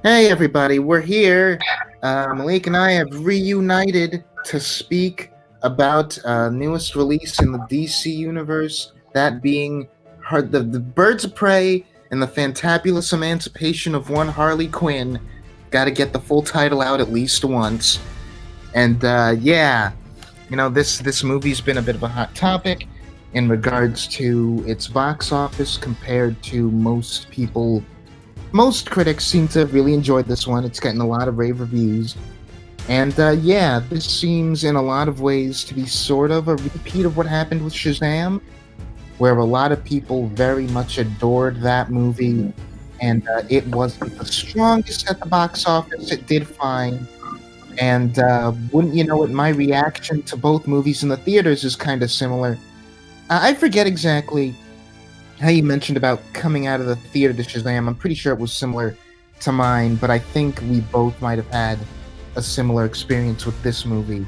Hey everybody, we're here. Malik and I have reunited to speak about newest release in the DC universe, that being the Birds of Prey and the Fantabulous Emancipation of One Harley Quinn. Got to get the full title out at least once. And yeah, this movie's been a bit of a hot topic in regards to its box office compared to most critics seem to have really enjoyed this one. It's getting a lot of rave reviews. And yeah, this seems in a lot of ways to be sort of a repeat of what happened with Shazam, where a lot of people very much adored that movie. And it wasn't the strongest at the box office. It did fine. And wouldn't you know it, my reaction to both movies in the theaters is kind of similar. I forget exactly how you mentioned about coming out of the theater to Shazam. I'm pretty sure it was similar to mine, but I think we both might have had a similar experience with this movie,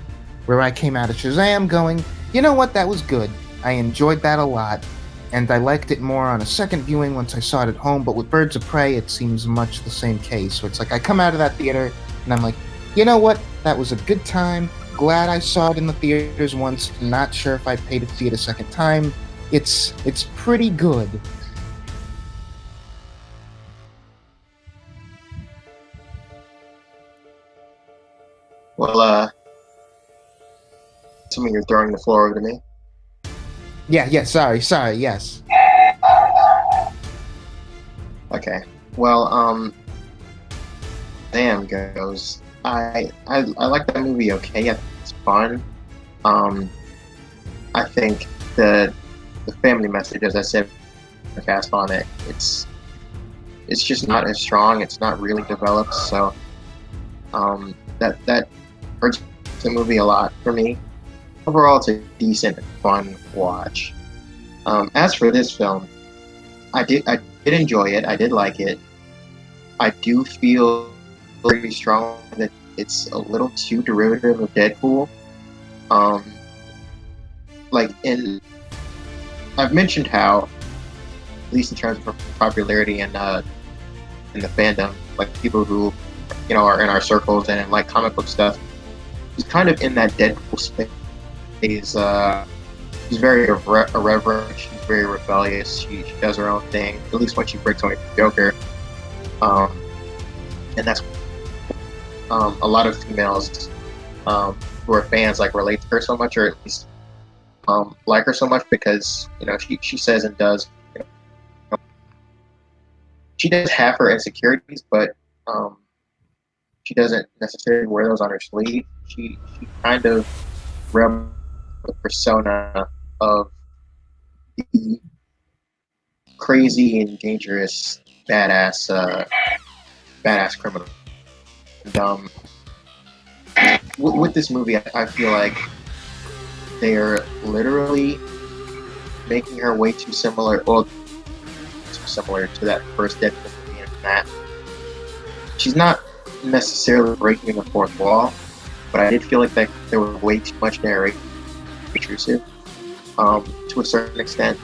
where I came out of Shazam going, you know what, that was good. I enjoyed that a lot, and I liked it more on a second viewing once I saw it at home, but with Birds of Prey, it seems much the same case. So it's like I come out of that theater, and I'm like, you know what, that was a good time. Glad I saw it in the theaters once. Not sure if I paid to see it a second time. It's pretty good. Well, assuming you're throwing the floor over to me. Yeah, sorry, yes. Okay. Well, Sam goes. I like that movie. Okay, yeah, it's fun. Um, I think the family message, as I said, cast on it, it's just not as strong. It's not really developed. So, that hurts the movie a lot for me. Overall, it's a decent, fun watch. As for this film, I did enjoy it. I did like it. I do feel very strong that it's a little too derivative of Deadpool. Um, like I've mentioned how, at least in terms of popularity and in the fandom, like people who are in our circles and like comic book stuff, he's kind of in that Deadpool space. She's very irreverent. She's very rebellious. She does her own thing. At least when she breaks away from Joker, um, and that's a lot of females who are fans like relate to her so much, or at least like her so much because she says and does. She does have her insecurities, but um, she doesn't necessarily wear those on her sleeve. She kind of rebels the persona of the crazy and dangerous badass criminal. And, with this movie, I feel like they are literally making her way too similar, or too similar to that first Deadpool movie, in that she's not necessarily breaking the fourth wall, but I did feel like that there was way too much narration, intrusive, to a certain extent,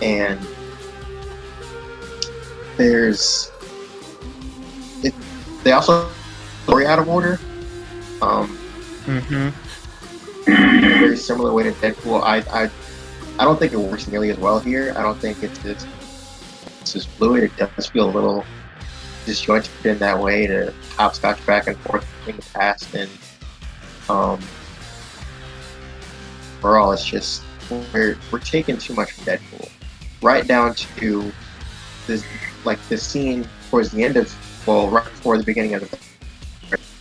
and there's they also story out of order. Mm-hmm. In a very similar way to Deadpool. I don't think it works nearly as well here. I don't think it's as fluid. It does feel a little disjointed in that way to hopscotch back and forth between the past and overall it's just we're taking too much from Deadpool. Right down to this scene towards the end of, well, right before the beginning of the film,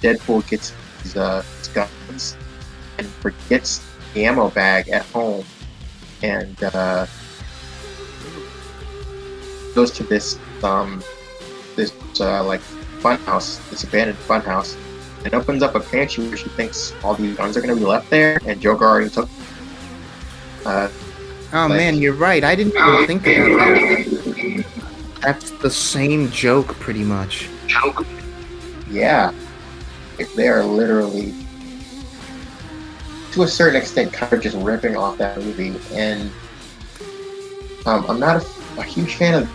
Deadpool gets his guns and forgets the ammo bag at home and goes to this like funhouse, this abandoned funhouse, and opens up a pantry where she thinks all these guns are going to be left there, and Joker already took. Oh Like, man, you're right. I didn't even think about that. That's the same joke, pretty much. yeah, they are literally, to a certain extent, kind of just ripping off that movie, and I'm not a huge fan of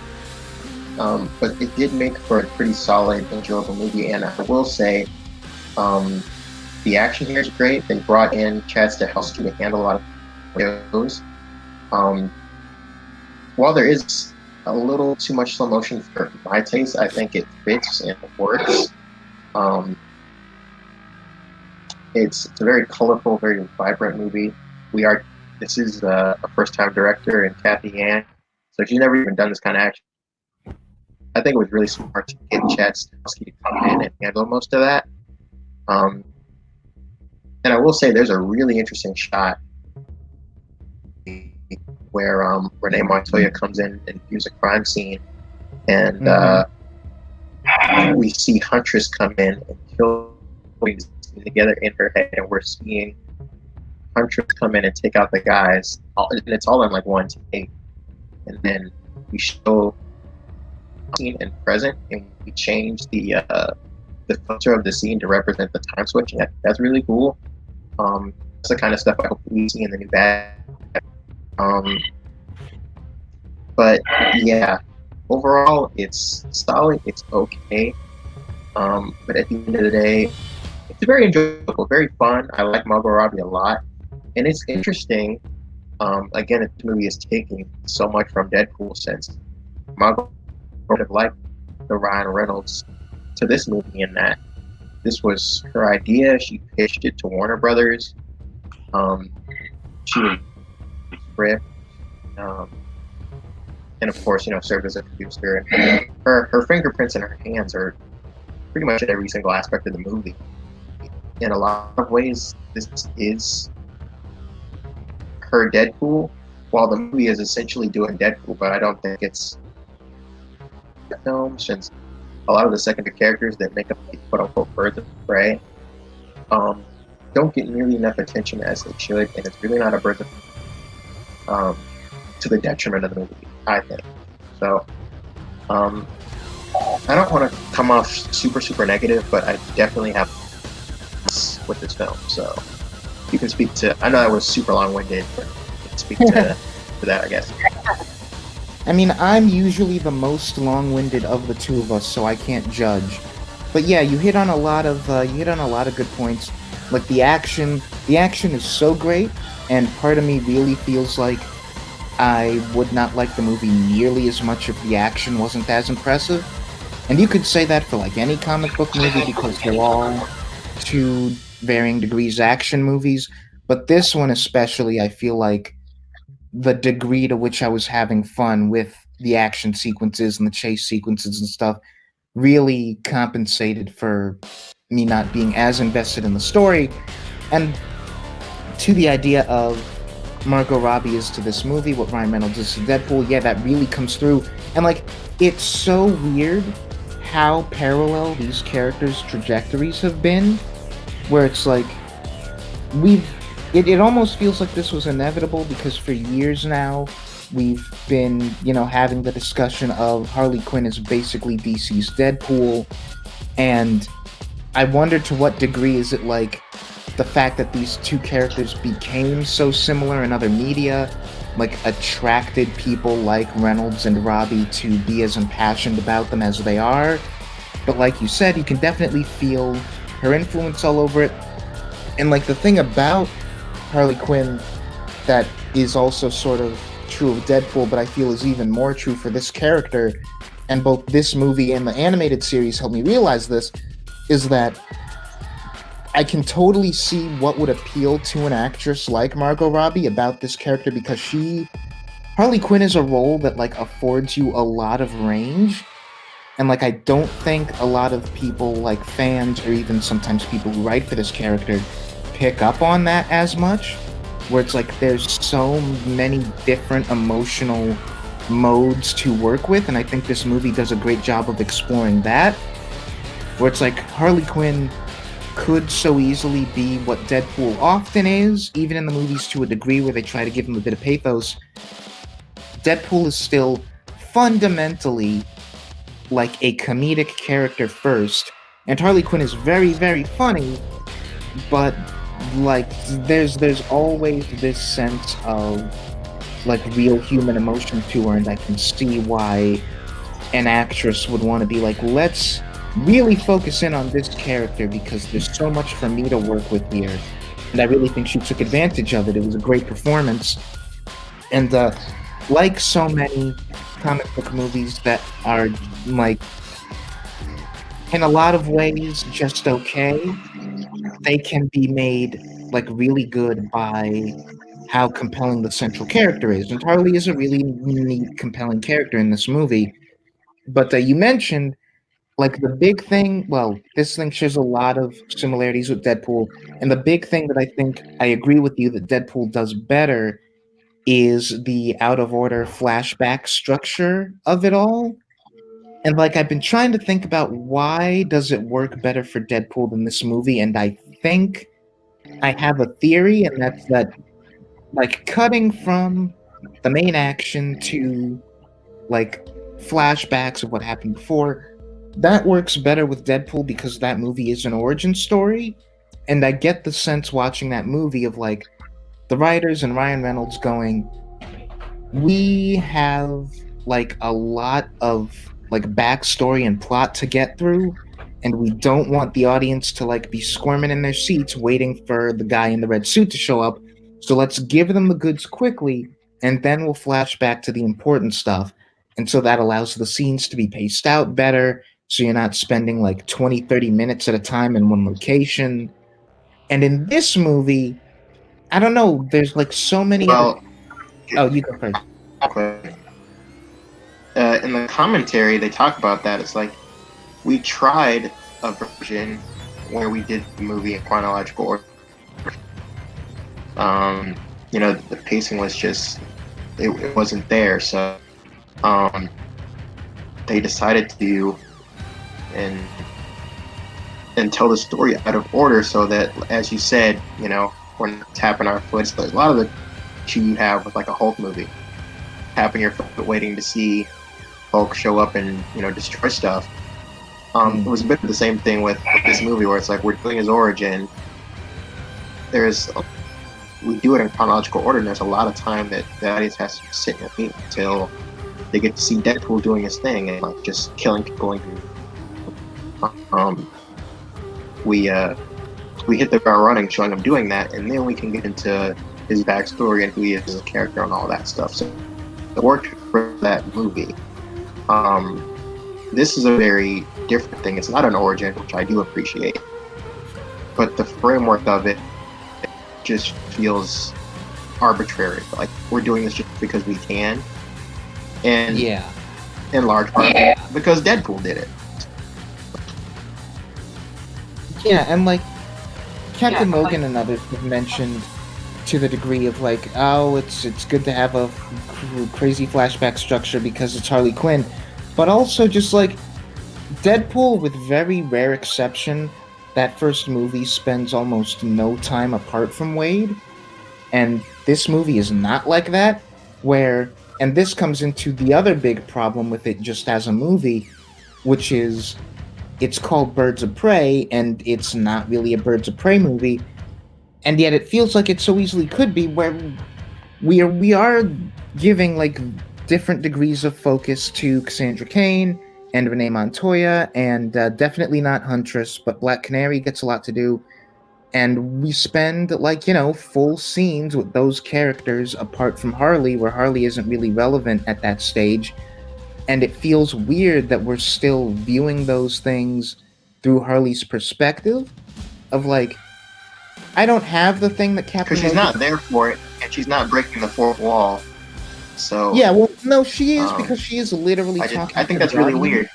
But it did make for a pretty solid, enjoyable movie. And I will say, um, the action here is great. They brought in Chad Stahelski to handle a lot of those. Um, while there is a little too much slow motion for my taste, I think it fits and it works. Um, it's a very colorful, very vibrant movie. This is a first-time director and Kathy Yan, so she's never even done this kind of action. I think it was really smart to get Chad Stahelski to come in and handle most of that. And I will say there's a really interesting shot where Renee Montoya comes in and views a crime scene, and we see Huntress come in and kill things together in her head, and we're seeing Huntress come in and take out the guys, and it's all in like one take. And then we show scene and present, and we change the filter of the scene to represent the time switch, and that's really cool. That's the kind of stuff I hope we see in the new bag. But yeah, overall it's solid, it's okay. But at the end of the day, it's very enjoyable, very fun. I like Margot Robbie a lot, and it's interesting. Again, this movie is taking so much from Deadpool, since Margot would have liked the Ryan Reynolds to this movie, in that this was her idea. She pitched it to Warner Brothers. She was script, and of course, served as a producer. And her fingerprints and her hands are pretty much in every single aspect of the movie. In a lot of ways, this is her Deadpool, while the movie is essentially doing Deadpool, but I don't think it's a film, since a lot of the secondary characters that make up the quote-unquote birds of prey don't get nearly enough attention as they should, and it's really not a birds of to the detriment of the movie, I think. So, I don't want to come off super negative, but I definitely have with this film. So, you can speak to. I know I was super long-winded, but you can speak to that, I guess. I mean, I'm usually the most long-winded of the two of us, so I can't judge. But yeah, you hit on a lot of good points. Like the action is so great, and part of me really feels like I would not like the movie nearly as much if the action wasn't as impressive. And you could say that for like any comic book movie, because they're all to varying degrees action movies. But this one especially, I feel like the degree to which I was having fun with the action sequences and the chase sequences and stuff really compensated for me not being as invested in the story. And to the idea of Margot Robbie is to this movie what Ryan Reynolds is to Deadpool, yeah, that really comes through. And like, it's so weird how parallel these characters' trajectories have been, where it's like it almost feels like this was inevitable, because for years now we've been, having the discussion of Harley Quinn is basically DC's Deadpool, and I wonder to what degree is it like the fact that these two characters became so similar in other media, like attracted people like Reynolds and Robbie to be as impassioned about them as they are. But like you said, you can definitely feel her influence all over it. And like the thing about Harley Quinn that is also sort of true of Deadpool, but I feel is even more true for this character, and both this movie and the animated series helped me realize this, is that I can totally see what would appeal to an actress like Margot Robbie about this character, because Harley Quinn is a role that like affords you a lot of range, and like I don't think a lot of people, like fans or even sometimes people who write for this character, pick up on that as much, where it's like there's so many different emotional modes to work with, and I think this movie does a great job of exploring that, where it's like Harley Quinn could so easily be what Deadpool often is, even in the movies to a degree where they try to give him a bit of pathos. Deadpool is still fundamentally like a comedic character first, and Harley Quinn is very, very funny, but like there's always this sense of like real human emotion to her, and I can see why an actress would want to be like, let's really focus in on this character because there's so much for me to work with here. And I really think she took advantage of it. It was a great performance. And like so many comic book movies that are like, in a lot of ways, just okay, they can be made like really good by how compelling the central character is. And Harley is a really neat, compelling character in this movie. But you mentioned like the big thing. Well, this thing shares a lot of similarities with Deadpool, and the big thing that I think I agree with you that Deadpool does better is the out of order flashback structure of it all. And like I've been trying to think about why does it work better for Deadpool than this movie, and I think I have a theory, and that's that like cutting from the main action to like flashbacks of what happened before, that works better with Deadpool because that movie is an origin story. And I get the sense watching that movie of like the writers and Ryan Reynolds going, we have like a lot of like backstory and plot to get through, and we don't want the audience to like be squirming in their seats waiting for the guy in the red suit to show up. So let's give them the goods quickly, and then we'll flash back to the important stuff. And so that allows the scenes to be paced out better. So you're not spending like 20, 30 minutes at a time in one location. And in this movie, I don't know, there's like so many Well, Oh, you go first. In the commentary, they talk about that. It's like we tried a version where we did the movie in chronological order. The pacing was just it wasn't there, so they decided to and tell the story out of order, so that, as you said, we're not tapping our foot. So a lot of the issue you have with like a Hulk movie, tapping your foot, waiting to see Hulk show up and destroy stuff. It was a bit of the same thing with this movie, where it's like we're doing his origin. We do it in chronological order, and there's a lot of time that the audience has to sit and wait until they get to see Deadpool doing his thing and like just killing people. We hit the ground running, showing him doing that, and then we can get into his backstory and who he is as a character and all that stuff. So it worked for that movie. This is a very different thing. It's not an origin, which I do appreciate, but the framework of it just feels arbitrary. Like we're doing this just because we can, and in large part because Deadpool did it. Yeah, and like Captain Logan and others have mentioned to the degree of like, oh, it's good to have a crazy flashback structure because it's Harley Quinn, but also just like Deadpool, with very rare exception, that first movie spends almost no time apart from Wade, and this movie is not like that, and this comes into the other big problem with it just as a movie, which is it's called Birds of Prey, and it's not really a Birds of Prey movie, and yet it feels like it so easily could be, where we are giving like different degrees of focus to Cassandra Cain and Renee Montoya, and definitely not Huntress, but Black Canary gets a lot to do, and we spend like full scenes with those characters apart from Harley, where Harley isn't really relevant at that stage. And it feels weird that we're still viewing those things through Harley's perspective of like, I don't have the thing that Captain... Because she's not there for it, and she's not breaking the fourth wall. So yeah, well, no, she is, because she is literally talking. I think that's really weird.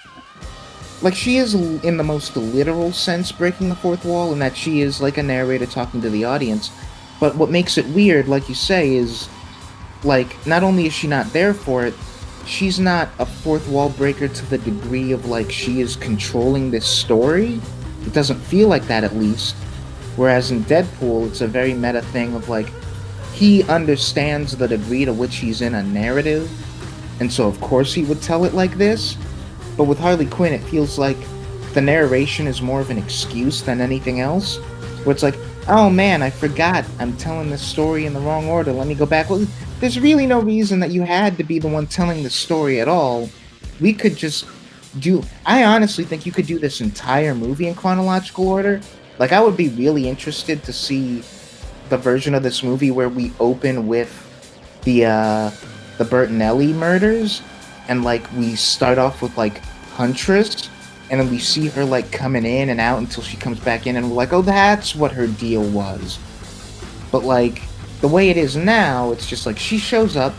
Like, she is, in the most literal sense, breaking the fourth wall, in that she is like a narrator talking to the audience. But what makes it weird, like you say, is like, not only is she not there for it, she's not a fourth wall breaker to the degree of like she is controlling this story. It doesn't feel like that, at least. Whereas in Deadpool, it's a very meta thing of like, he understands the degree to which he's in a narrative, and so of course he would tell it like this. But with Harley Quinn, it feels like the narration is more of an excuse than anything else, where it's like, oh man, I forgot, I'm telling this story in the wrong order, let me go back. Well, there's really no reason that you had to be the one telling the story at all. we could just do. I honestly think you could do this entire movie in chronological order. Like, I would be really interested to see the version of this movie where we open with the uh the Bertinelli murders, and like we start off with like Huntress, and then we see her like coming in and out until she comes back in, and we're like, oh, that's what her deal was. But like the way it is now, it's just like she shows up,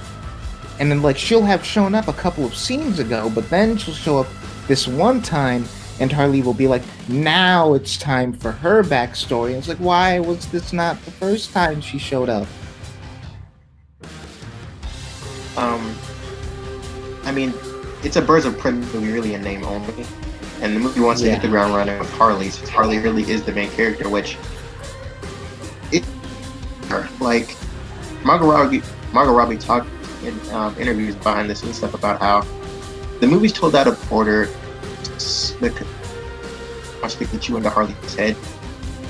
and then like she'll have shown up a couple of scenes ago, but then she'll show up this one time, and Harley will be like, now it's time for her backstory. And it's like, why was this not the first time she showed up? I mean, it's a Birds of Prey movie, really in name only, and the movie wants to hit the ground running with Harley. So Harley really is the main character, which it like Margot Robbie talked in interviews behind the scenes stuff about how the movie's told out of order. Much to get you into Harley's head,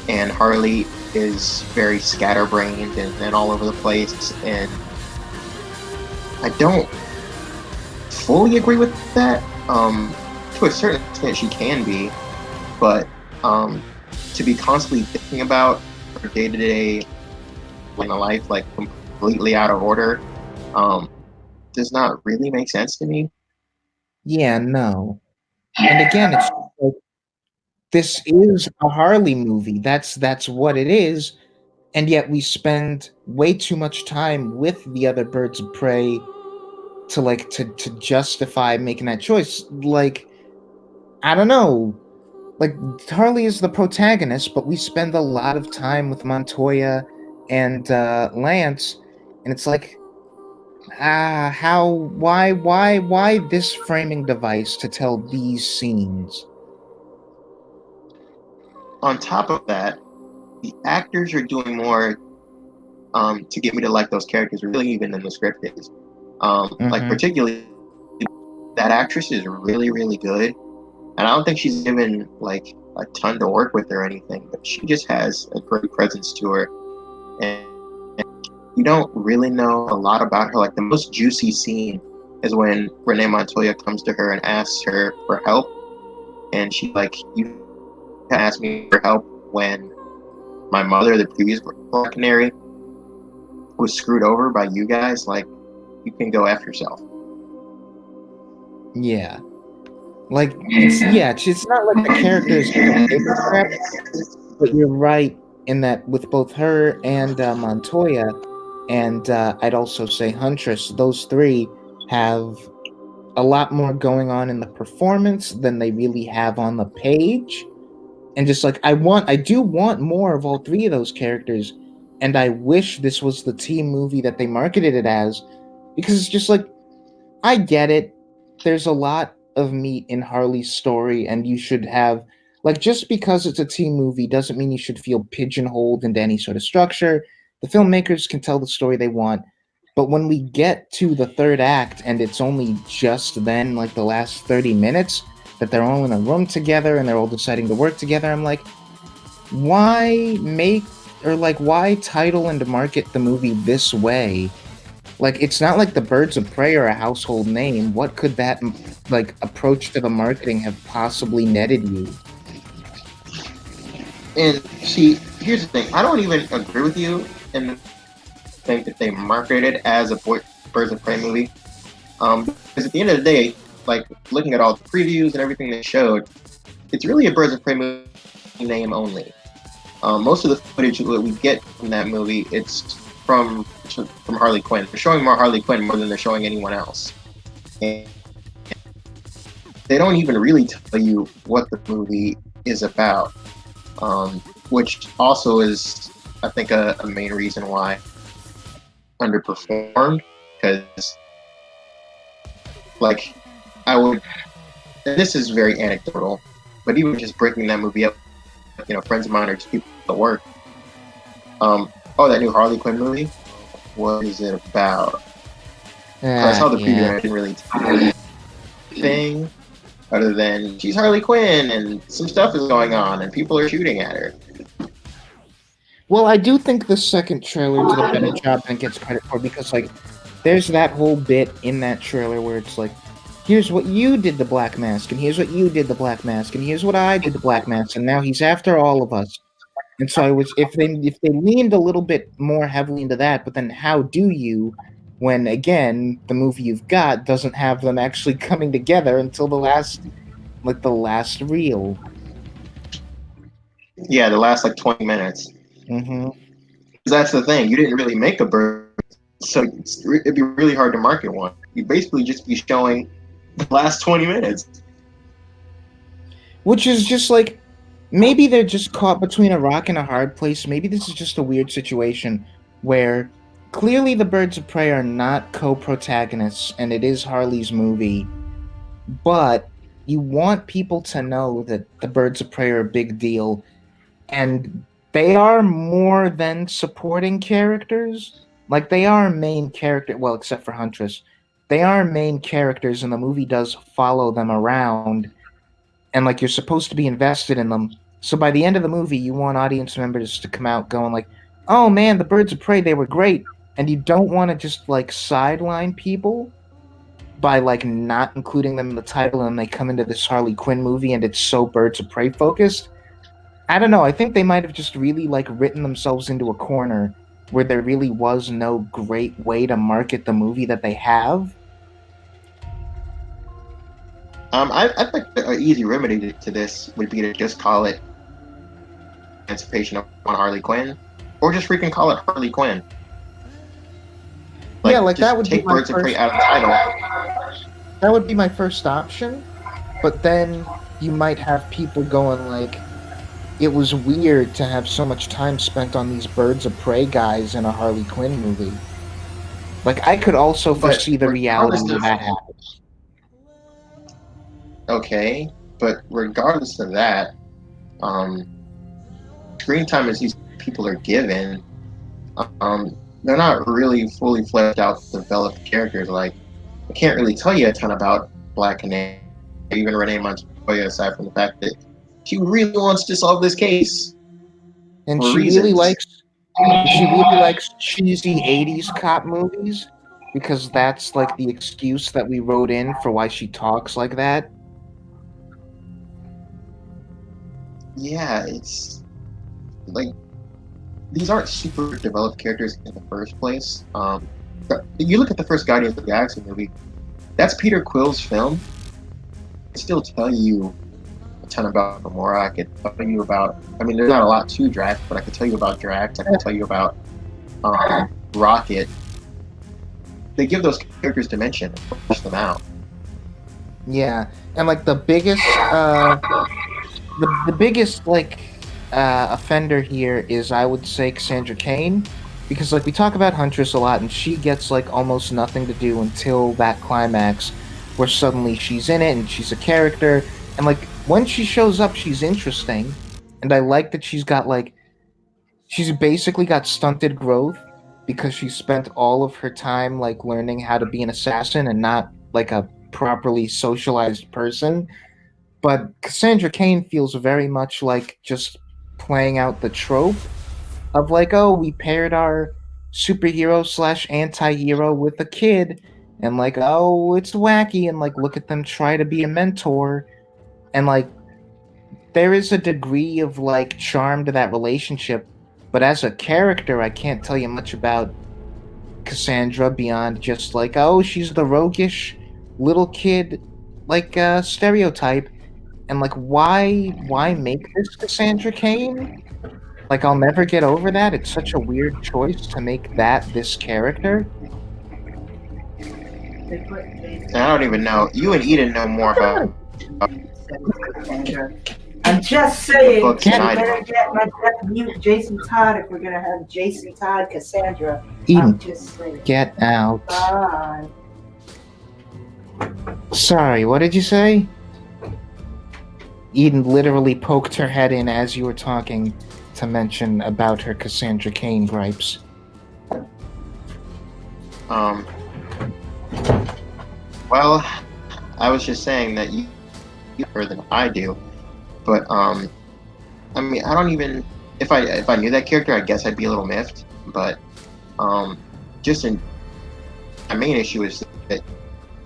and Harley is very scatterbrained and all over the place, and I don't fully agree with that. To a certain extent, she can be, but to be constantly thinking about her day-to-day life like completely out of order does not really make sense to me. Yeah, no. And again, it's like, this is a Harley movie. That's what it is. And yet we spend way too much time with the other Birds of Prey to like to justify making that choice. Like, I don't know. Like, Harley is the protagonist, but we spend a lot of time with Montoya and Lance, and it's like, how, why this framing device to tell these scenes? On top of that, the actors are doing more to get me to like those characters, really, even than the script is. Like, particularly, that actress is really, really good. And I don't think she's given like a ton to work with or anything, but she just has a great presence to her. And you don't really know a lot about her. Like, the most juicy scene is when Renee Montoya comes to her and asks her for help. And she's like, you asked me for help when my mother, the previous Black Canary, was screwed over by you guys. Like, you can go F yourself. Yeah. Like, it's not like the character is but you're right in that with both her and Montoya, and I'd also say Huntress, those three have a lot more going on in the performance than they really have on the page. And just like, I do want more of all three of those characters, and I wish this was the team movie that they marketed it as, because it's just like, I get it. There's a lot of meat in Harley's story, and you should have, like, just because it's a teen movie doesn't mean you should feel pigeonholed into any sort of structure. The filmmakers can tell the story they want. But when we get to the third act and it's only just then, like the last 30 minutes, that they're all in a room together and they're all deciding to work together, I'm like, why why title and market the movie this way? Like, it's not like the Birds of Prey are a household name. What could that like approach to the marketing have possibly netted you? And see, here's the thing. I don't even agree with you in the think that they marketed it as a Birds of Prey movie. Because at the end of the day, like, looking at all the previews and everything they showed, it's really a Birds of Prey movie name only. Most of the footage that we get from that movie, it's from Harley Quinn. They're showing more Harley Quinn more than they're showing anyone else. And they don't even really tell you what the movie is about, which also is, I think, a main reason why underperformed. Because, like, I would, and this is very anecdotal, but even just breaking that movie up, you know, friends of mine or just people at work, that new Harley Quinn movie, what is it about? I saw the preview and I didn't really tell anything other than she's Harley Quinn and some stuff is going on and people are shooting at her. Well, I do think the second trailer did a better job than it gets credit for, because, like, there's that whole bit in that trailer where it's like, here's what you did the Black Mask, and here's what you did the Black Mask, and here's what I did the Black Mask, and now he's after all of us. And so I was, if they leaned a little bit more heavily into that, but then how do you, when again the movie you've got doesn't have them actually coming together until the last reel. Yeah, the last like 20 minutes. Mm-hmm. That's the thing. You didn't really make a bird, so it'd be really hard to market one. You basically just be showing the last 20 minutes. Which is just like, maybe they're just caught between a rock and a hard place. Maybe this is just a weird situation where clearly the Birds of Prey are not co-protagonists, and it is Harley's movie, but you want people to know that the Birds of Prey are a big deal, and they are more than supporting characters. Like, they are main character, well, except for Huntress. They are main characters, and the movie does follow them around, and like you're supposed to be invested in them. So by the end of the movie, you want audience members to come out going like, "Oh man, the Birds of Prey, they were great," and you don't want to just like sideline people by like not including them in the title, and they come into this Harley Quinn movie and it's so Birds of Prey focused. I don't know. I think they might have just really like written themselves into a corner where there really was no great way to market the movie that they have. I think an easy remedy to this would be to just call it Emancipation of Harley Quinn, or just freaking call it Harley Quinn. Yeah, like that would take be my Birds of Prey first. out of the title. That would be my first option, but then you might have people going like, it was weird to have so much time spent on these Birds of Prey guys in a Harley Quinn movie. Like, I could also foresee the reality of that happening. Okay, but regardless of that, screen time as these people are given, they're not really fully fleshed out, developed characters. Like, I can't really tell you a ton about Black Canary, even Renee Montoya, aside from the fact that she really wants to solve this case. And she really likes cheesy 80s cop movies, because that's like the excuse that we wrote in for why she talks like that. Yeah, it's like these aren't super developed characters in the first place. You look at the first Guardians of the Galaxy movie, that's Peter Quill's film. I can still tell you a ton about Gamora. I could tell you about, I mean, there's not a lot to Drax, but I could tell you about Drax. I can tell you about Rocket. They give those characters dimension and push them out. Yeah, and like the biggest the biggest like offender here is, I would say, Cassandra Cain, because like we talk about Huntress a lot, and she gets like almost nothing to do until that climax where suddenly she's in it and she's a character, and like when she shows up she's interesting, and I like that she's basically got stunted growth because she spent all of her time like learning how to be an assassin and not like a properly socialized person. But Cassandra Cain feels very much like just playing out the trope of like, oh, we paired our superhero / anti-hero with a kid, and like, oh, it's wacky, and like, look at them try to be a mentor, and like, there is a degree of like charm to that relationship, but as a character, I can't tell you much about Cassandra beyond just like, oh, she's the roguish little kid, like stereotype. And like, why make this Cassandra Cain? Like, I'll never get over that. It's such a weird choice to make that this character. I don't even know. You and Eden know more about I'm just saying, we're books than I gonna do. get my mute Jason Todd if we're gonna have Jason Todd Cassandra. Eden, I'm just saying. get out. Bye. Sorry, what did you say? Eden literally poked her head in as you were talking to mention about her Cassandra Cain gripes. Well, I was just saying that you better than I do, but I mean, I don't even, if I knew that character, I guess I'd be a little miffed. But my main issue is that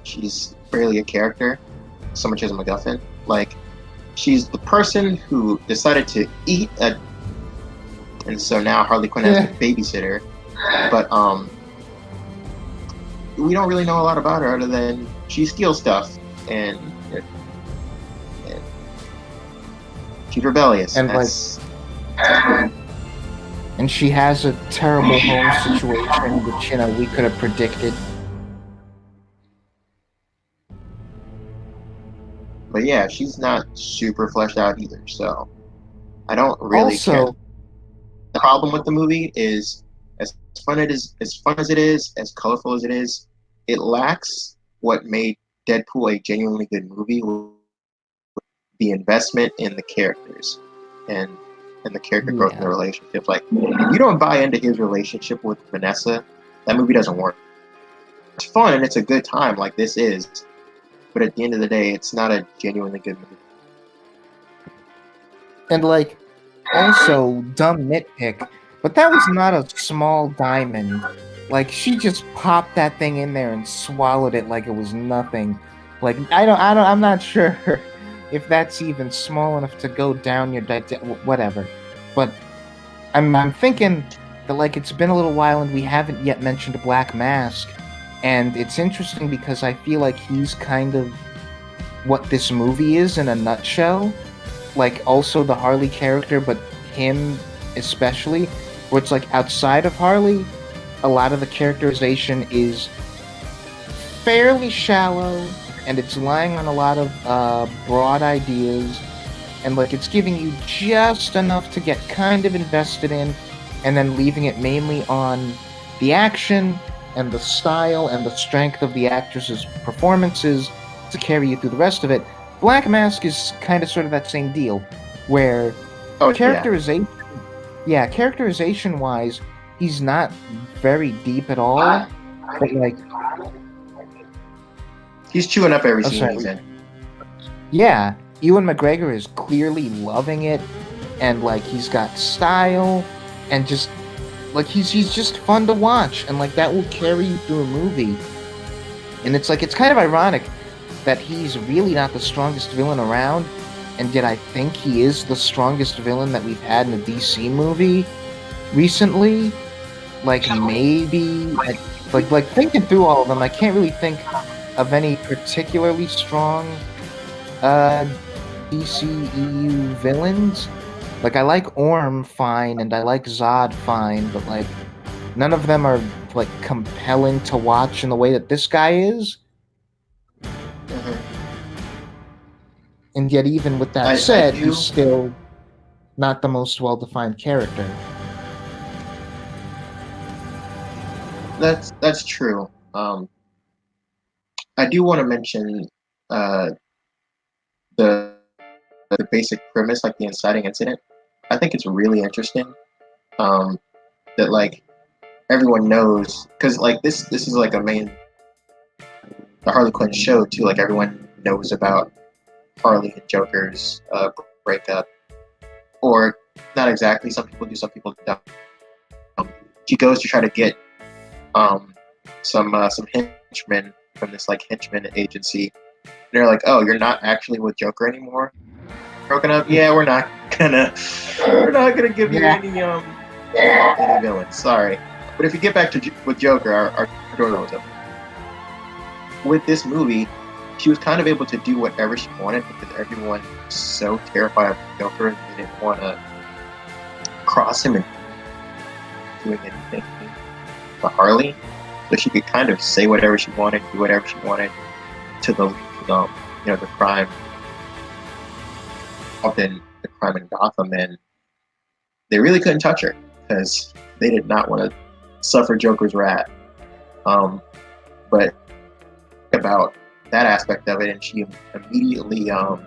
she's really a character so much as a MacGuffin. Like, she's the person who decided to eat a, and so now Harley Quinn has to babysit her. But we don't really know a lot about her other than she steals stuff and she's rebellious. And and she has a terrible home situation, which we could have predicted. But yeah, she's not super fleshed out either, so I don't really care. The problem with the movie is, as fun as it is, as colorful as it is, it lacks what made Deadpool a genuinely good movie: the investment in the characters and the character growth in the relationships. Like, if you don't buy into his relationship with Vanessa, that movie doesn't work. It's fun and it's a good time, like this is. But at the end of the day, it's not a genuinely good movie. And like, also, dumb nitpick, but that was not a small diamond. Like, she just popped that thing in there and swallowed it like it was nothing. Like, I'm not sure if that's even small enough to go down your whatever. But I'm thinking that, like, it's been a little while and we haven't yet mentioned Black Mask. And it's interesting because I feel like he's kind of what this movie is in a nutshell. Like, also the Harley character, but him especially, where it's like outside of Harley, a lot of the characterization is fairly shallow, and it's relying on a lot of broad ideas, and like it's giving you just enough to get kind of invested in, and then leaving it mainly on the action and the style and the strength of the actresses' performances to carry you through the rest of it. Black Mask is kind of sort of that same deal, where characterization-wise, he's not very deep at all, but like... He's chewing up every scene he's in. Yeah, Ewan McGregor is clearly loving it, and like he's got style, and just... like, he's just fun to watch, and, like, that will carry you through a movie. And it's, like, it's kind of ironic that he's really not the strongest villain around, and yet I think he is the strongest villain that we've had in a DC movie recently. Like, maybe... Like thinking through all of them, I can't really think of any particularly strong DCEU villains. Like, I like Orm fine, and I like Zod fine, but, like, none of them are, like, compelling to watch in the way that this guy is. Mm-hmm. And yet, even with that said, he's still not the most well-defined character. That's true. I do want to mention the basic premise, like the inciting incident. I think it's really interesting that like everyone knows, because like this is like the Harley Quinn show too. Like everyone knows about Harley and Joker's breakup, or not exactly. Some people do, some people don't. She goes to try to get some henchmen from this like henchman agency. And they're like, "Oh, you're not actually with Joker anymore? Broken up? Yeah, we're not gonna give you any villains. Sorry, but if you get back with Joker, our door was open." With this movie, she was kind of able to do whatever she wanted because everyone was so terrified of Joker and they didn't want to cross him and doing anything to Harley. So she could kind of say whatever she wanted, do whatever she wanted to the crime. Often the crime in Gotham, and they really couldn't touch her because they did not want to suffer Joker's wrath. But about that aspect of it, and she immediately kind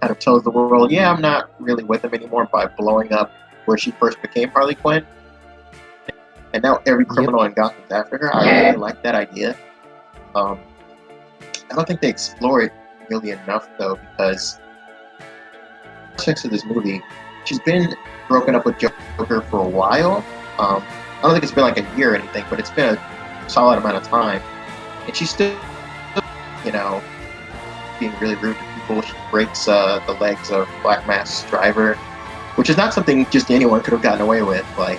of tells the world, "Yeah, I'm not really with him anymore," by blowing up where she first became Harley Quinn. And now every criminal in Gotham is after her. I really like that idea. I don't think they explore it really enough though, because of this movie, she's been broken up with Joker for a while. I don't think it's been like a year or anything, but it's been a solid amount of time, and she's still, being really rude to people. She breaks the legs of Black Mask's driver, which is not something just anyone could have gotten away with. Like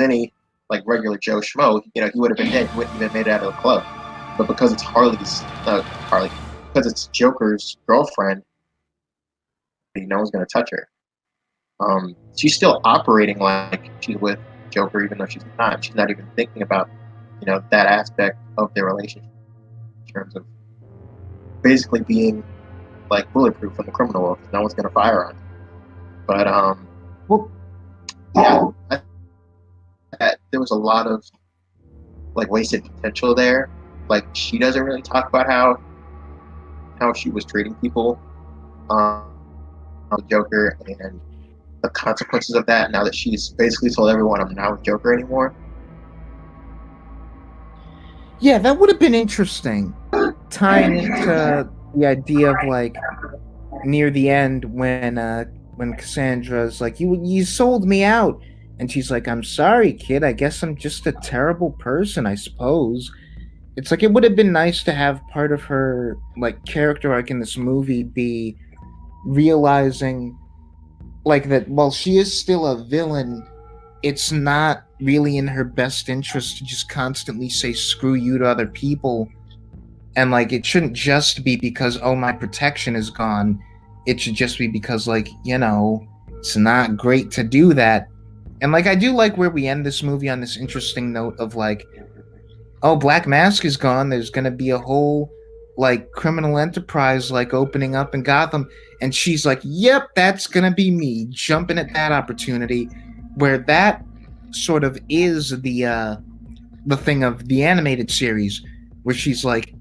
any like regular Joe Schmo, he would have been dead. He wouldn't even made it out of the club. But because it's because it's Joker's girlfriend, no one's going to touch her. She's still operating like she's with Joker, even though she's not. She's not even thinking about, that aspect of their relationship in terms of basically being like bulletproof from the criminal world. No one's going to fire on her. But Well, yeah, there was a lot of like wasted potential there. Like she doesn't really talk about how she was treating people, Joker, and the consequences of that. Now that she's basically told everyone I'm not with Joker anymore. yeah, that would have been interesting, tying into the idea of like near the end when Cassandra's like, you sold me out, and she's like, I'm sorry, kid. I guess I'm just a terrible person, I suppose. It's like it would have been nice to have part of her like character arc in this movie be realizing like that while she is still a villain, it's not really in her best interest to just constantly say screw you to other people. And like it shouldn't just be because my protection is gone. It should just be because like, it's not great to do that. And like I do like where we end this movie on this interesting note of like, Black Mask is gone. There's gonna be a whole like criminal enterprise like opening up in Gotham, and she's like, "Yep, that's gonna be me," jumping at that opportunity, where that sort of is the thing of the animated series, where she's like,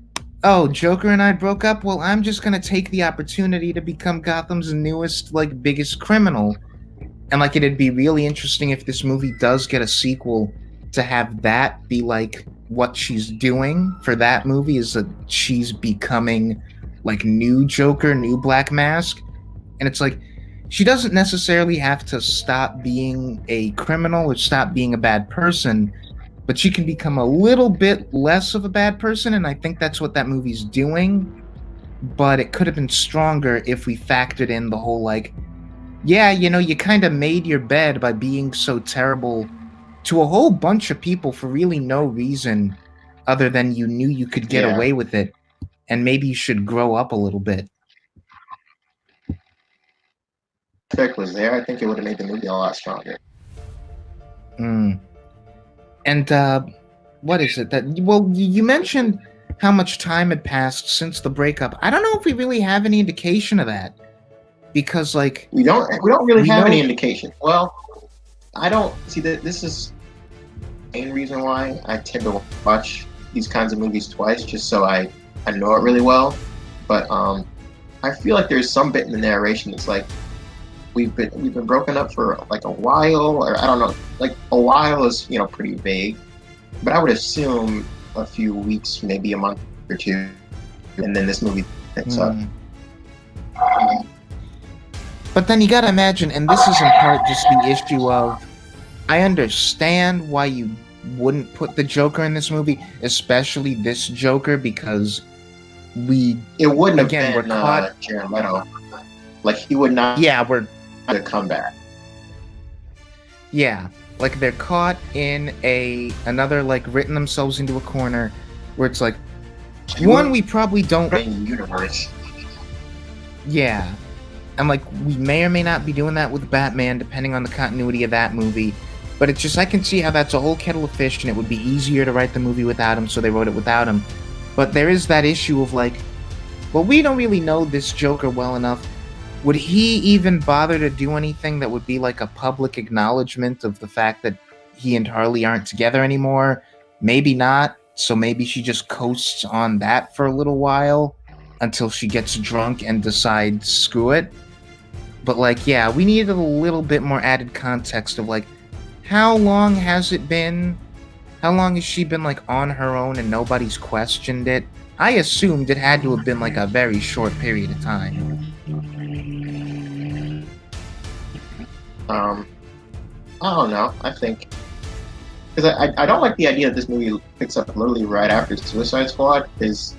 "Oh, Joker and I broke up. Well, I'm just gonna take the opportunity to become Gotham's newest like biggest criminal," and like it'd be really interesting if this movie does get a sequel to have that be like what she's doing for that movie is that she's becoming like new Joker, new Black Mask. And it's like she doesn't necessarily have to stop being a criminal or stop being a bad person, but she can become a little bit less of a bad person, and I think that's what that movie's doing. But it could have been stronger if we factored in the whole like, yeah, you kind of made your bed by being so terrible to a whole bunch of people for really no reason other than you knew you could get away with it, and maybe you should grow up a little bit. If Rick was there, I think it would have made the movie a lot stronger. And what is it that you mentioned how much time had passed since the breakup. I don't know if we really have any indication of that, because like we don't really have any indication. Well, I don't see that. This is the main reason why I tend to watch these kinds of movies twice, just so I know it really well. But I feel like there's some bit in the narration that's like we've been broken up for like a while, or I don't know. Like a while is pretty vague, but I would assume a few weeks, maybe a month or two, and then this movie picks up. But then you gotta imagine, and this is in part just the issue of, I understand why you wouldn't put the Joker in this movie, especially this Joker, because it wouldn't have been Jared Leto. Like he would not. Yeah, we're to come back. Yeah, like they're caught in another like written themselves into a corner, where it's like, one, we probably don't universe. Yeah. And like we may or may not be doing that with Batman, depending on the continuity of that movie. But it's just I can see how that's a whole kettle of fish, and it would be easier to write the movie without him, so they wrote it without him. But there is that issue of like, well, we don't really know this Joker well enough. Would he even bother to do anything that would be like a public acknowledgement of the fact that he and Harley aren't together anymore? Maybe not. So maybe she just coasts on that for a little while until she gets drunk and decides screw it. But like, yeah, we needed a little bit more added context of like, how long has it been? How long has she been like on her own and nobody's questioned it? I assumed it had to have been like a very short period of time. I don't know. I think because I don't like the idea that this movie picks up literally right after Suicide Squad. Is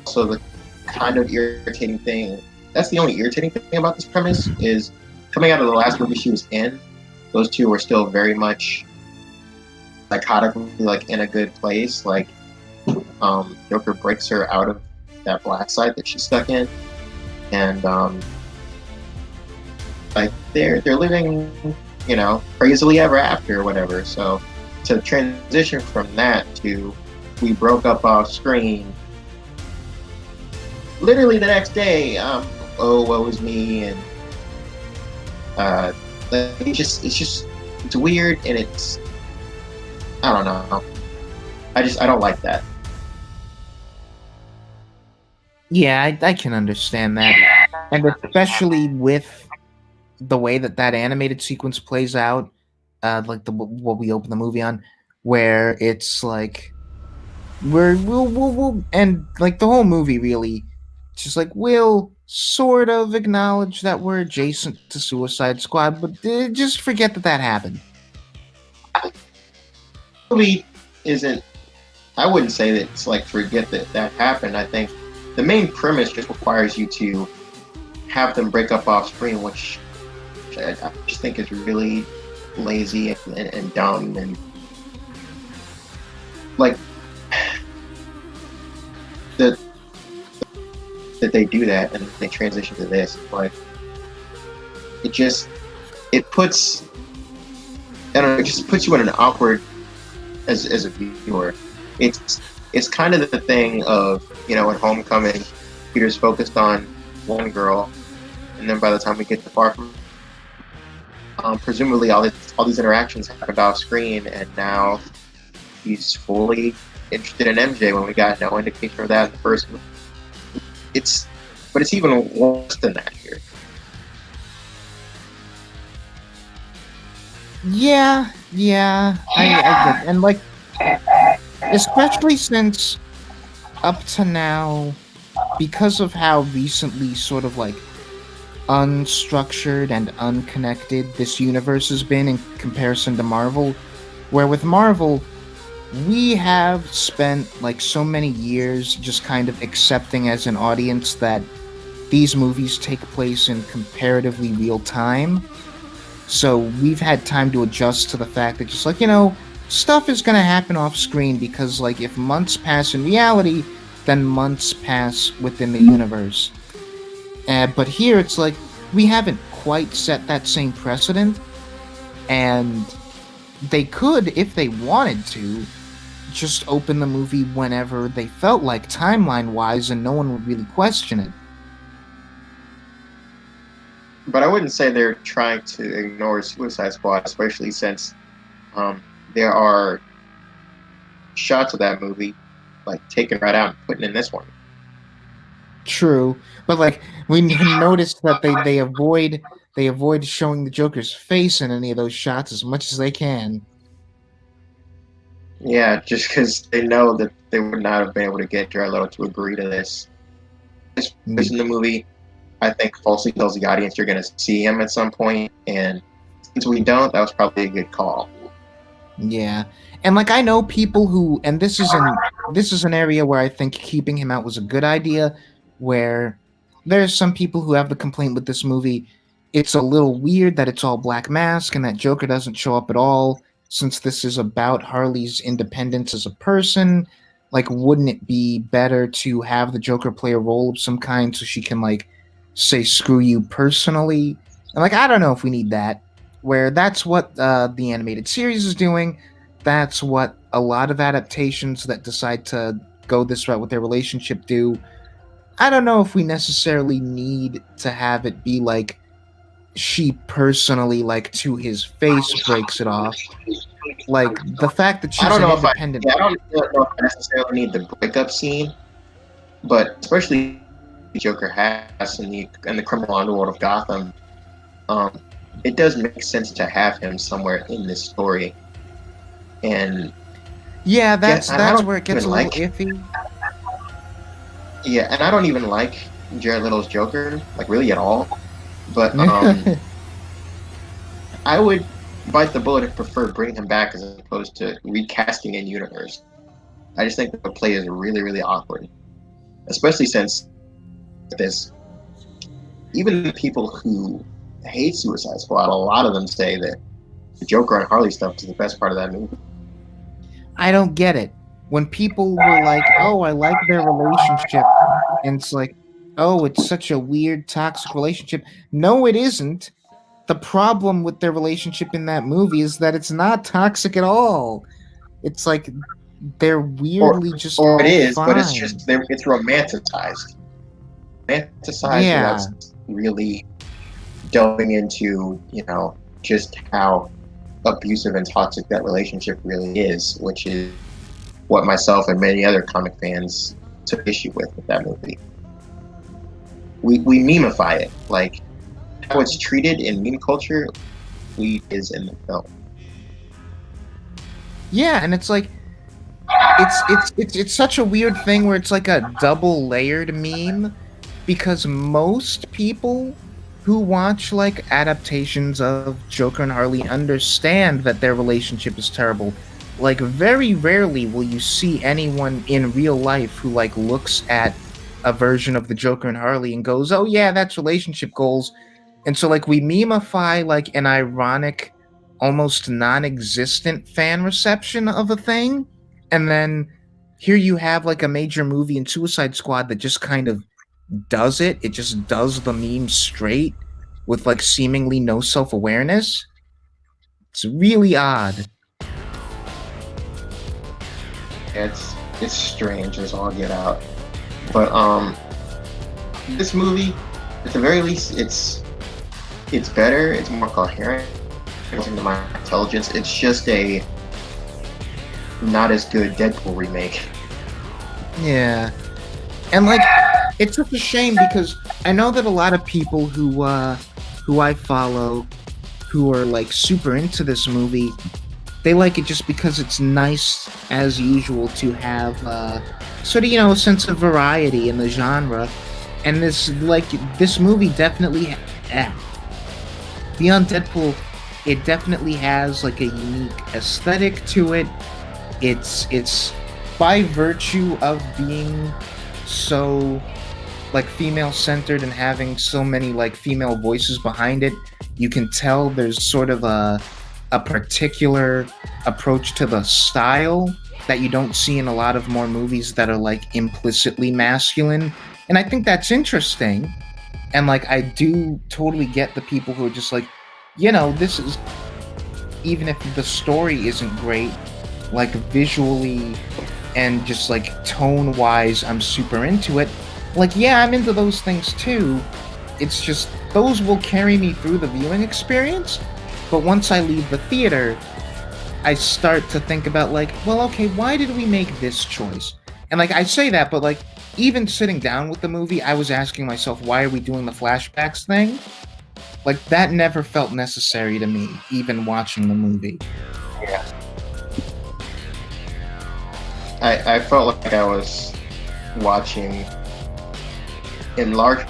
also the kind of irritating thing. That's the only irritating thing about this premise is coming out of the last movie she was in. Those two were still very much psychotically like in a good place. Like Joker breaks her out of that black site that she's stuck in, and like they're living, crazily ever after or whatever. So to transition from that to we broke up off screen literally the next day, oh woe is me, and it's weird, and it's, I don't know, I don't like that. Yeah, I can understand that, and especially with the way that animated sequence plays out, like what we open the movie on, where it's like we'll and like the whole movie really just like we'll sort of acknowledge that we're adjacent to Suicide Squad, but just forget that happened. Movie isn't. I wouldn't say that it's like forget that happened. I think the main premise just requires you to have them break up off screen, which I just think is really lazy and dumb, and like that they do that and they transition to this. Like it puts, I don't know, it just puts you in an awkward as a viewer. It's kind of the thing of, in Homecoming, Peter's focused on one girl, and then by the time we get to Far From, presumably all these interactions happened off screen, and now he's fully interested in MJ when we got no indication of that in the first movie. But it's even worse than that here. Yeah, I get, and like, especially since up to now, because of how recently sort of like unstructured and unconnected this universe has been in comparison to Marvel, where with Marvel, we have spent like so many years just kind of accepting as an audience that these movies take place in comparatively real time. So we've had time to adjust to the fact that just like, stuff is going to happen off screen because like if months pass in reality, then months pass within the universe. But here it's like we haven't quite set that same precedent, and they could, if they wanted to, just open the movie whenever they felt like timeline-wise, and no one would really question it. But I wouldn't say they're trying to ignore Suicide Squad, especially since there are shots of that movie like taken right out and putting in this one. True, but like we noticed that they avoid showing the Joker's face in any of those shots as much as they can. Yeah, just because they know that they would not have been able to get Jared Leto to agree to this. This in the movie, I think, falsely tells the audience you're going to see him at some point, and since we don't, that was probably a good call. Yeah, and like I know people who, and this is an area where I think keeping him out was a good idea. Where there's some people who have the complaint with this movie, it's a little weird that it's all Black Mask and that Joker doesn't show up at all. Since this is about Harley's independence as a person, like, wouldn't it be better to have the Joker play a role of some kind so she can, like, say screw you personally? And, like, I don't know if we need that. Where that's what the animated series is doing. That's what a lot of adaptations that decide to go this route with their relationship do. I don't know if we necessarily need to have it be like she personally, like, to his face breaks it off. Like the fact that she's I don't know independent. I don't know if I necessarily need the breakup scene, but especially Joker has in the criminal underworld of Gotham, it does make sense to have him somewhere in this story. And yeah, that's where it gets a little iffy. Yeah, and I don't even like Jared Leto's Joker, like, really at all. But I would bite the bullet and prefer bringing him back as opposed to recasting in universe. I just think the play is really, really awkward. especially since this. Even the people who hate Suicide Squad, a lot of them say that the Joker and Harley stuff is the best part of that movie. I don't get it. When people were like, "Oh, I like their relationship," and it's like, "Oh, it's such a weird, toxic relationship." No, it isn't. The problem with their relationship in that movie is that it's not toxic at all. It's like they're weirdly just or all it is, fine. but it's romanticized. Romanticized Yeah. without really delving into, just how abusive and toxic that relationship really is, which is what myself and many other comic fans took issue with that movie. We memify it, like how it's treated in meme culture is in the film. Yeah, and it's like it's such a weird thing where it's like a double layered meme, because most people who watch like adaptations of Joker and Harley understand that their relationship is terrible. Like very rarely will you see anyone in real life who like looks at a version of the Joker and Harley and goes, "Oh yeah, that's relationship goals." And so like we memify like an ironic, almost non-existent fan reception of a thing, and then here you have like a major movie in Suicide Squad that just kind of does it. It just does the meme straight with like seemingly no self-awareness. It's really odd. It's strange as all get out. But this movie, at the very least, it's better. It's more coherent. Into my intelligence, it's just a not as good Deadpool remake. Yeah. And like it's such a shame because I know that a lot of people who I follow who are like super into this movie, they like it just because it's nice as usual to have sort of, a sense of variety in the genre. And this movie definitely Beyond Deadpool, it definitely has like a unique aesthetic to it. It's by virtue of being so like female centered and having so many like female voices behind it, you can tell there's sort of a particular approach to the style that you don't see in a lot of more movies that are like implicitly masculine. And I think that's interesting. And like I do totally get the people who are just like, this is, even if the story isn't great, like visually and just like tone wise, I'm super into it. Like, yeah, I'm into those things too. It's just those will carry me through the viewing experience. But once I leave the theater, I start to think about like, well, okay, why did we make this choice? And like I say that, but like even sitting down with the movie, I was asking myself, why are we doing the flashbacks thing? Like that never felt necessary to me, even watching the movie. Yeah. I felt like I was watching in large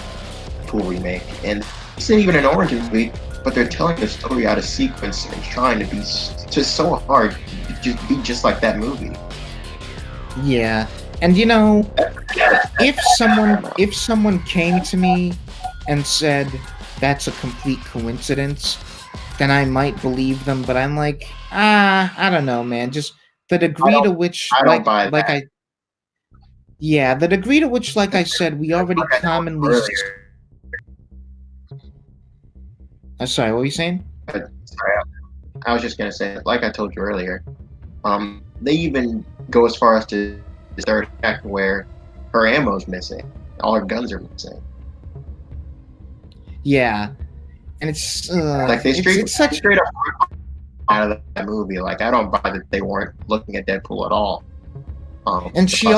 Pool remake, and it's not even an origin movie, but they're telling the story out of sequence and trying to be just so hard to be just like that movie. Yeah, and if someone came to me and said that's a complete coincidence, then I might believe them. But I'm like, I don't know, man. Just the degree to which, the degree to which, like I said, we already commonly. Sorry, what were you saying? Sorry, I was just gonna say, like I told you earlier, they even go as far as to the third act where her ammo's missing, all her guns are missing. Yeah, and it's like they straight up out of that movie. Like I don't buy that they weren't looking at Deadpool at all. And she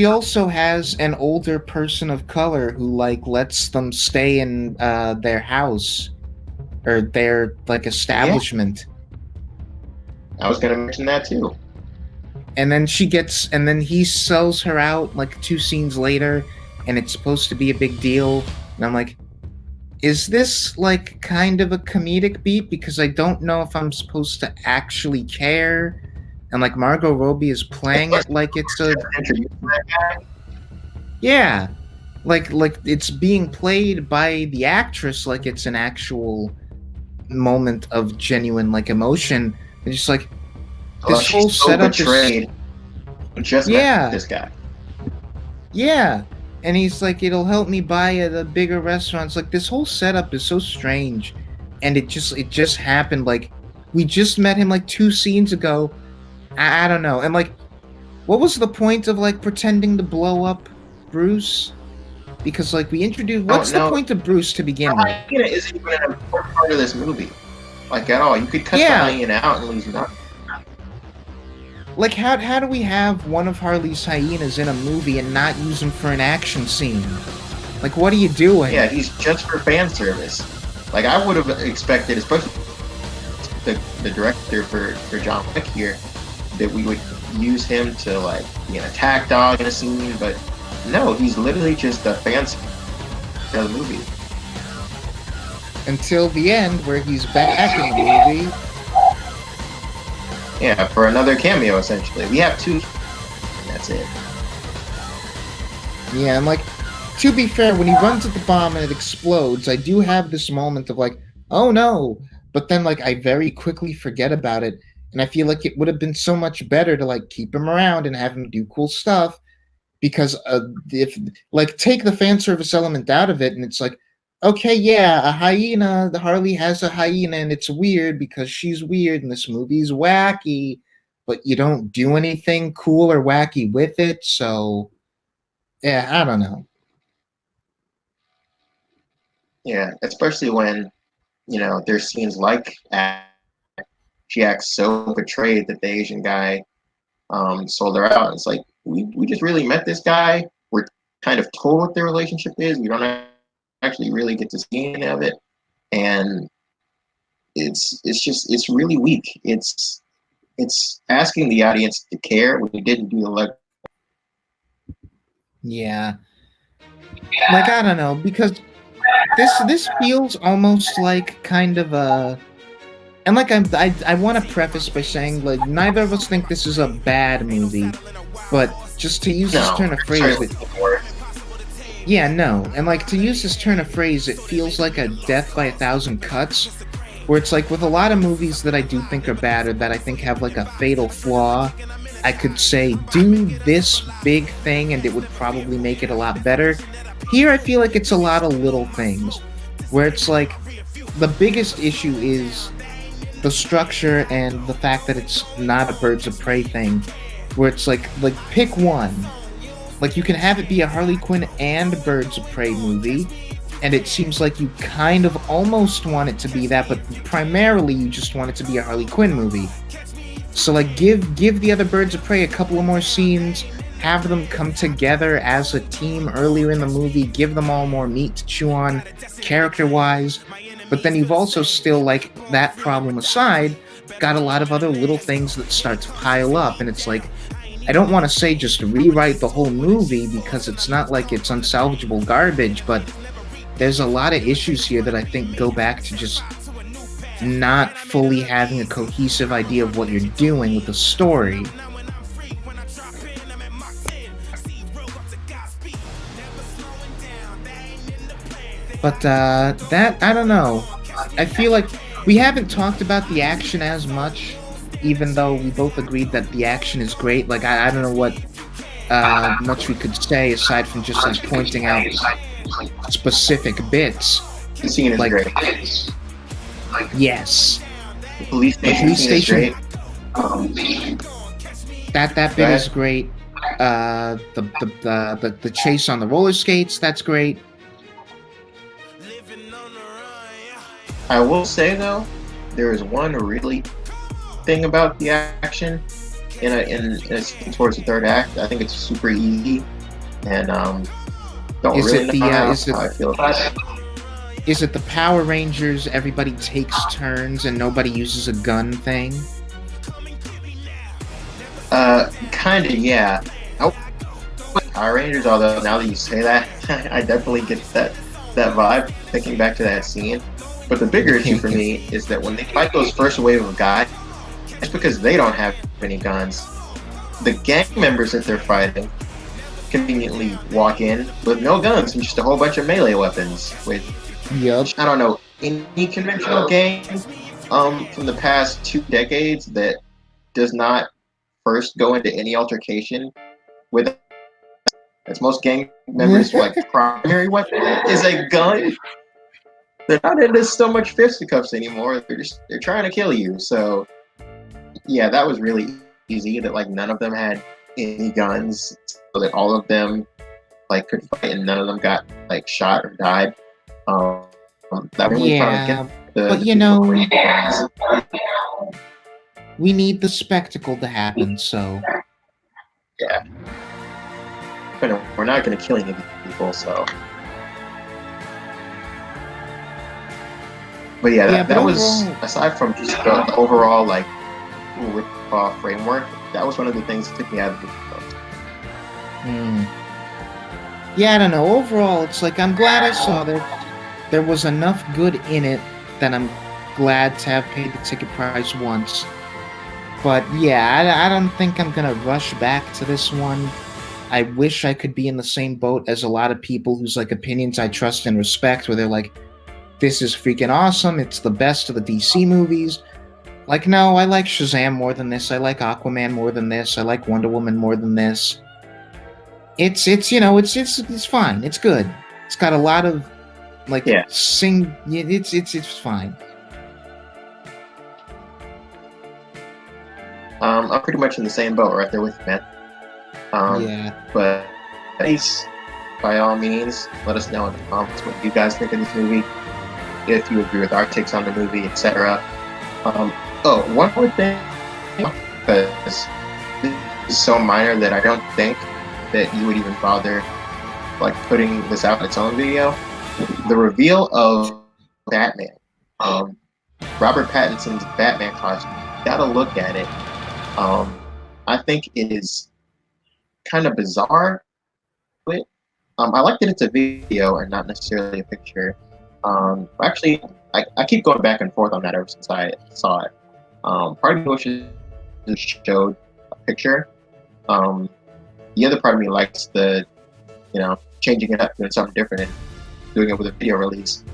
also has an older person of color who like lets them stay in their house or their like establishment. I was gonna mention that too. And then he sells her out like 2 scenes later, and it's supposed to be a big deal. And I'm like, is this like kind of a comedic beat? Because I don't know if I'm supposed to actually care. And like Margot Robbie is playing it like it's a. Yeah, like it's being played by the actress like it's an actual moment of genuine like emotion. It's just like Well, this whole she's so setup is betrayed. Just met yeah, this guy. yeah. And he's like, it'll help me buy at a bigger restaurant. It's like this whole setup is so strange, and it just happened. Like we just met him like 2 scenes ago. I don't know. And like, what was the point of like pretending to blow up Bruce? Because like we introduced, Oh, what's the no. point of Bruce to begin with? Hyena isn't even an important part of this movie, like at all. You could cut the Yeah. hyena out and lose nothing. Like how do we have one of Harley's hyenas in a movie and not use him for an action scene? Like what are you doing? Yeah, he's just for fan service. Like I would have expected, especially the director for John Wick here, that we would use him to like be an attack dog in a scene, but no, he's literally just a fan service of the movie. Until the end where he's back in the movie. Yeah, for another cameo essentially. We have 2, and that's it. Yeah, and like, to be fair, when he runs at the bomb and it explodes, I do have this moment of like, oh no, but then like I very quickly forget about it, and I feel like it would have been so much better to like keep him around and have him do cool stuff, because if like take the fan service element out of it, and it's like, okay, yeah, a hyena, the Harley has a hyena, and it's weird because she's weird, and this movie's wacky, but you don't do anything cool or wacky with it, so yeah, I don't know. Yeah, especially when, there's scenes like she acts so betrayed that the Asian guy sold her out. It's like we just really met this guy. We're kind of told what their relationship is. We don't actually really get to see any of it, and it's really weak. It's asking the audience to care when you didn't do the legwork. Yeah. Like I don't know, because this feels almost like kind of a, and like I want to preface by saying like neither of us think this is a bad movie, but just to use this turn of phrase, yeah, no, and like to use this turn of phrase, it feels like a death by 1,000 cuts, where it's like with a lot of movies that I do think are bad or that I think have like a fatal flaw, I could say do this big thing and it would probably make it a lot better. Here I feel like it's a lot of little things, where it's like the biggest issue is the structure and the fact that it's not a Birds of Prey thing, where it's like pick one. Like you can have it be a Harley Quinn and Birds of Prey movie, and it seems like you kind of almost want it to be that, but primarily you just want it to be a Harley Quinn movie. So like give the other Birds of Prey a couple of more scenes, have them come together as a team earlier in the movie, give them all more meat to chew on character-wise, but then you've also still, like, that problem aside, got a lot of other little things that start to pile up, and it's like, I don't want to say just rewrite the whole movie because it's not like it's unsalvageable garbage, but there's a lot of issues here that I think go back to just not fully having a cohesive idea of what you're doing with the story. But that, I don't know. I feel like we haven't talked about the action as much, even though we both agreed that the action is great. Like, I don't know what much we could say aside from just like pointing out specific bits. The scene is like, great. Yes. The police station. That bit is great. The chase on the roller skates, that's great. I will say though, there is one really thing about the action in a scene towards the third act. I think it's super easy, and don't Is really it the, know how is it- I feel about it. Is it the Power Rangers, everybody takes turns and nobody uses a gun thing? Kinda, yeah. Power Rangers, although now that you say that, I definitely get that vibe, thinking back to that scene. But the bigger issue for me is that when they fight those first wave of guys, it's because they don't have any guns. The gang members that they're fighting conveniently walk in with no guns and just a whole bunch of melee weapons. Which Yep. I don't know any conventional game from the past 2 decades that does not first go into any altercation with, as most gang members like primary weapon is a gun. They're not into so much fisticuffs anymore. They're trying to kill you. So yeah, that was really easy. That like none of them had any guns, so that all of them like could fight, and none of them got like shot or died. That really Yeah, but you know, we need the spectacle to happen. So yeah, but we're not going to kill any of these people. So, but yeah, that was aside from just the overall like rip-off framework. That was one of the things that took me out of the most. Yeah, I don't know. Overall, it's like I'm glad I saw that. There was enough good in it that I'm glad to have paid the ticket price once. But yeah, I don't think I'm gonna rush back to this one. I wish I could be in the same boat as a lot of people whose like opinions I trust and respect, where they're like, "This is freaking awesome! It's the best of the DC movies." Like, no, I like Shazam more than this. I like Aquaman more than this. I like Wonder Woman more than this. It's fine. It's good. It's got a lot of like it's fine. I'm pretty much in the same boat right there with you, man. Yeah. But please, by all means, let us know in the comments what you guys think of this movie. If you agree with our takes on the movie, etc. One more thing, because this is so minor that I don't think that you would even bother like putting this out in its own video. The reveal of Batman, Robert Pattinson's Batman costume. You gotta look at it. I think it is kind of bizarre. But I like that it's a video and not necessarily a picture. Actually, I keep going back and forth on that ever since I saw it. Part of me wishes it showed a picture. The other part of me likes the, changing it up, doing something different, and doing it with a video release.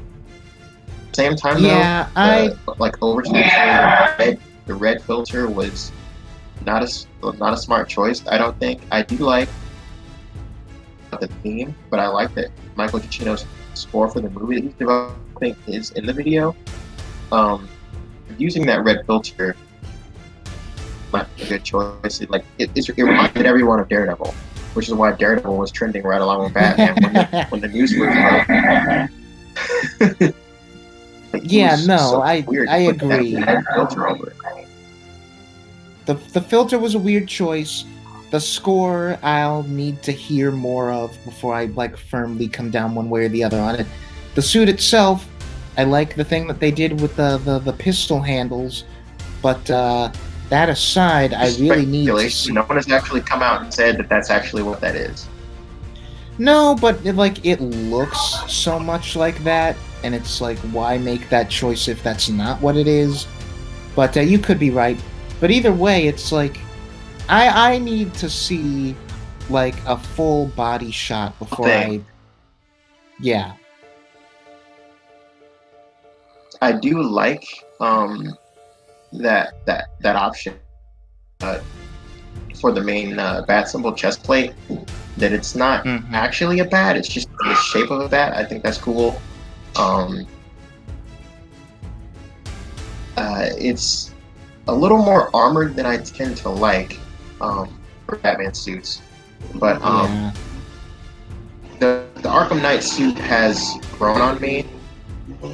Same time, though, oversaturating the red filter was not a smart choice. I don't think. I do like the theme, but I like that Michael Giacchino's score for the movie that he's developing is in the video. Using that red filter might be a good choice. It reminded everyone of Daredevil, which is why Daredevil was trending right along with Batman when the news was out. I agree. Filter over it. The filter was a weird choice. The score I'll need to hear more of before I firmly come down one way or the other on it. The suit itself, I like the thing that they did with the pistol handles, but that aside, I really need to see... No one has actually come out and said that that's actually what that is. No, but it looks so much like that, and it's like, why make that choice if that's not what it is? But you could be right. But either way, it's like, I need to see a full body shot before Yeah. I do like that option for the main bat symbol chest plate, that it's not actually a bat, it's just the shape of a bat. I think that's cool. It's a little more armored than I tend to like for Batman suits, but the Arkham Knight suit has grown on me,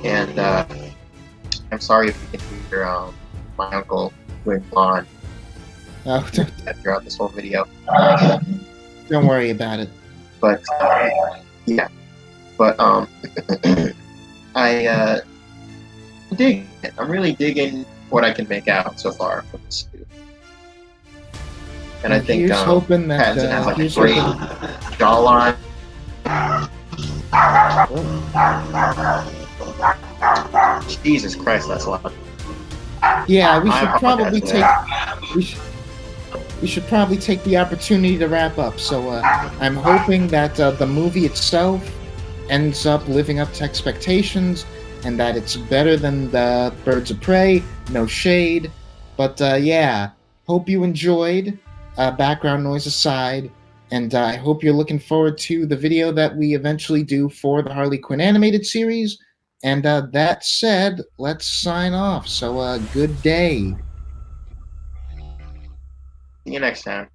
and I'm sorry if you can hear my uncle going on throughout this whole video. Don't worry about it. But I dig it. I'm really digging what I can make out so far from this suit. And I think hoping that Pattinson has a great jawline. Jesus Christ, that's loud. Yeah, we should probably we should probably take the opportunity to wrap up. So I'm hoping that the movie itself ends up living up to expectations and that it's better than the Birds of Prey. No shade. But yeah, hope you enjoyed, background noise aside. And I hope you're looking forward to the video that we eventually do for the Harley Quinn animated series. And that said, let's sign off. So good day. See you next time.